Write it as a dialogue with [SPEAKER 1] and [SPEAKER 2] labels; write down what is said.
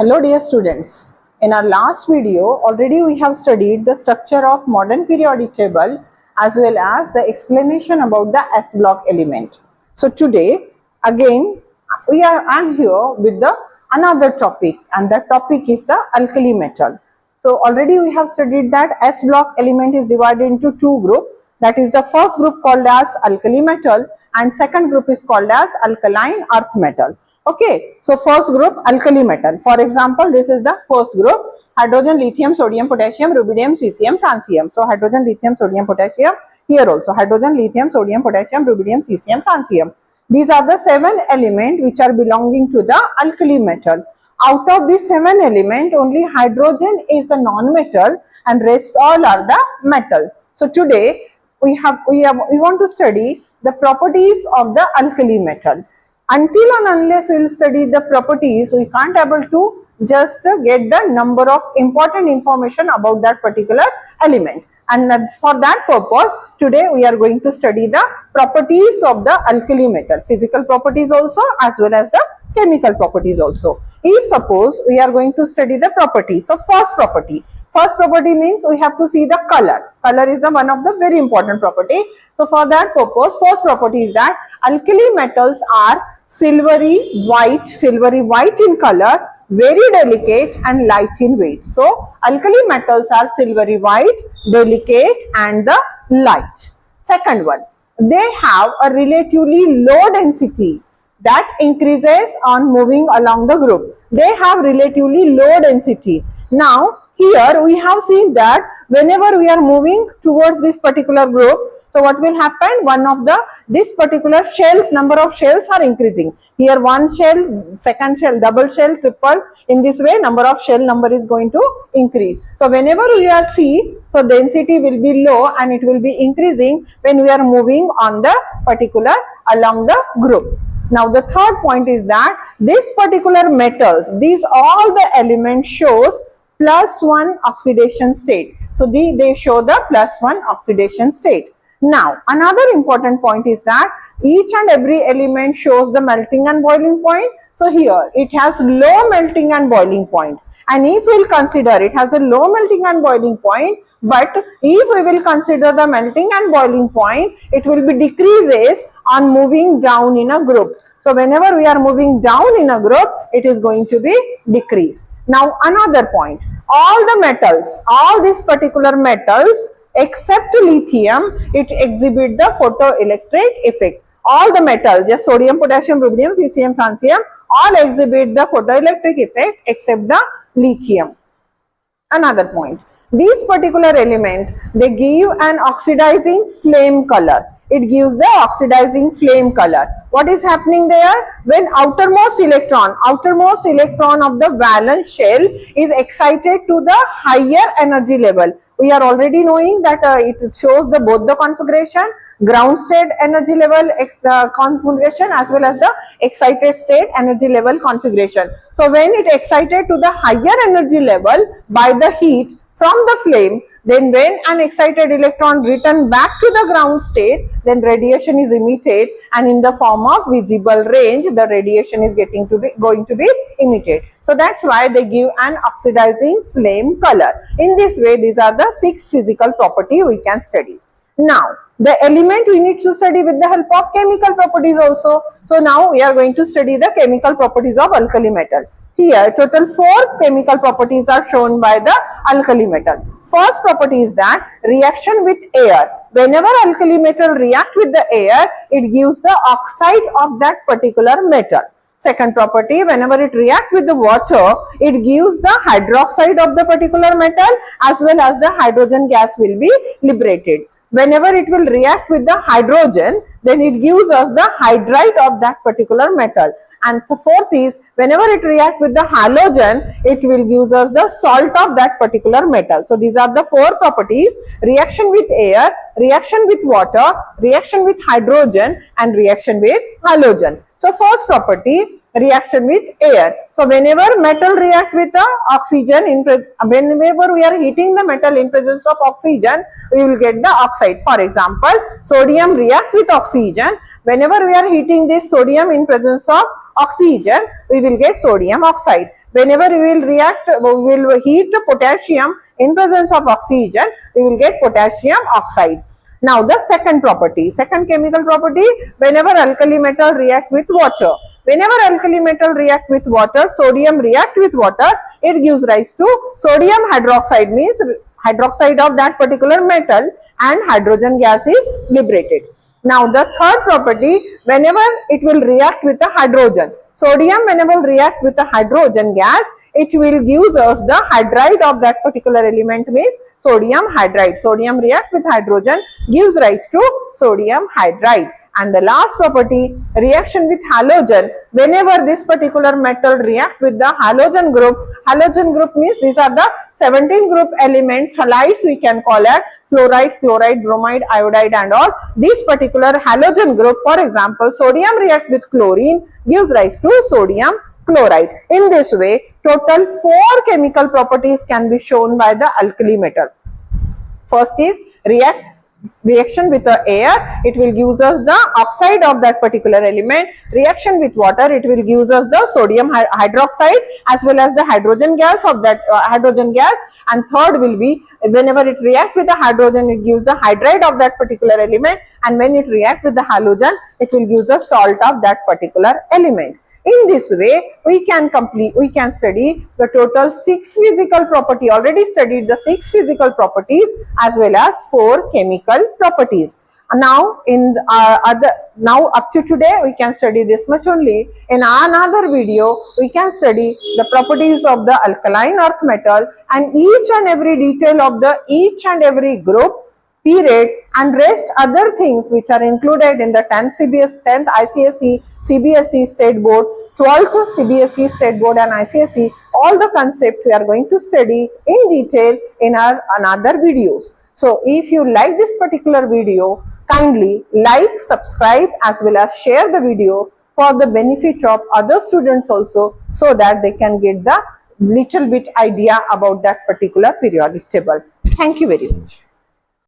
[SPEAKER 1] Hello dear students, in our last video already we have studied the structure of modern periodic table as well as the explanation about the S block element. So today again I am here with the another topic, and that topic is the alkali metal. So already we have studied that S block element is divided into two groups, that is the first group called as alkali metal and second group is called as alkaline earth metal. Okay, so first group alkali metal. For example, this is the first group: hydrogen, lithium, sodium, potassium, rubidium, cesium, francium. So hydrogen, lithium, sodium, potassium. Here also hydrogen, lithium, sodium, potassium, rubidium, cesium, francium. These are the 7 elements which are belonging to the alkali metal. Out of these 7 elements, only hydrogen is the non-metal and rest all are the metal. So today we want to study the properties of the alkali metal. Until and unless we will study the properties, we can't able to just get the number of important information about that particular element. And for that purpose, today we are going to study the properties of the alkali metal, physical properties also as well as the chemical properties also. If suppose we are going to study the properties, so first property means we have to see the color. Color is the one of the very important property. So for that purpose, first property is that alkali metals are silvery white in color, very delicate and light in weight. So alkali metals are silvery white, delicate and the light. Second one, they have a relatively low density that increases on moving along the group. They have relatively low density. Now here we have seen that whenever we are moving towards this particular group, so what will happen? This particular shells, number of shells are increasing. Here one shell, second shell, double shell, triple. In this way number of shell number is going to increase. So whenever we are so density will be low and it will be increasing when we are moving on the particular along the group. Now the third point is that this particular metals, these all the elements shows +1 oxidation state. So they show the +1 oxidation state. Now another important point is that each and every element shows the melting and boiling point. So here it has low melting and boiling point, and if we will consider it has a low melting and boiling point, but if we will consider the melting and boiling point, it will be decreases on moving down in a group. So whenever we are moving down in a group, it is going to be decreased. Now another point, all the metals, all these particular metals except lithium, it exhibit the photoelectric effect. All the metals, just sodium, potassium, rubidium, cesium, francium, all exhibit the photoelectric effect except the lithium. Another point, these particular element, they give an oxidizing flame color. It gives the oxidizing flame color. What is happening there? When outermost electron of the valence shell is excited to the higher energy level. We are already knowing that it shows both the configuration, ground state energy level configuration as well as the excited state energy level configuration. So when it excited to the higher energy level by the heat from the flame, then when an excited electron return back to the ground state, then radiation is emitted, and in the form of visible range, the radiation is going to be emitted. So that's why they give an oxidizing flame color. In this way, these are the 6 physical property we can study. Now the element we need to study with the help of chemical properties also. So now we are going to study the chemical properties of alkali metal. Here total 4 chemical properties are shown by the alkali metal. First property is that reaction with air. Whenever alkali metal react with the air, it gives the oxide of that particular metal. Second property, whenever it react with the water, it gives the hydroxide of the particular metal as well as the hydrogen gas will be liberated. Whenever it will react with the hydrogen, then it gives us the hydride of that particular metal. And the fourth is, whenever it reacts with the halogen, it will give us the salt of that particular metal. So these are the 4 properties: reaction with air, reaction with water, reaction with hydrogen and reaction with halogen. So first property, reaction with air. So whenever metal react with the oxygen, whenever we are heating the metal in presence of oxygen, we will get the oxide. For example, sodium react with oxygen. Whenever we are heating this sodium in presence of oxygen, we will get sodium oxide. Whenever we will react, we will heat the potassium in presence of oxygen, we will get potassium oxide. Now the second property, second chemical property, whenever alkali metal react with water. Whenever alkali metal react with water, sodium react with water, it gives rise to sodium hydroxide, means hydroxide of that particular metal, and hydrogen gas is liberated. Now the third property, whenever it will react with the hydrogen, sodium whenever react with the hydrogen gas, it will give us the hydride of that particular element, means sodium hydride. Sodium react with hydrogen gives rise to sodium hydride. And the last property, reaction with halogen, whenever this particular metal react with the halogen group means these are the 17 group elements, halides we can call it, fluoride, chloride, bromide, iodide and all. This particular halogen group, for example, sodium react with chlorine gives rise to sodium chloride. In this way, total 4 chemical properties can be shown by the alkali metal. First is reaction with the air, it will give us the oxide of that particular element. Reaction with water, it will give us the sodium hydroxide as well as the hydrogen gas of that hydrogen gas. And third will be, whenever it react with the hydrogen, it gives the hydride of that particular element, and when it react with the halogen, it will give the salt of that particular element. In this way, we can study the total 6 physical property. Already studied the 6 physical properties as well as 4 chemical properties. Now up to today we can study this much only. In another video we can study the properties of the alkaline earth metal and each and every detail of the each and every group, period, and rest other things which are included in the 10th ICSE, CBSE State Board, 12th CBSE State Board and ICSE. All the concepts we are going to study in detail in our another videos. So if you like this particular video, kindly like, subscribe as well as share the video for the benefit of other students also, so that they can get the little bit idea about that particular periodic table. Thank you very much.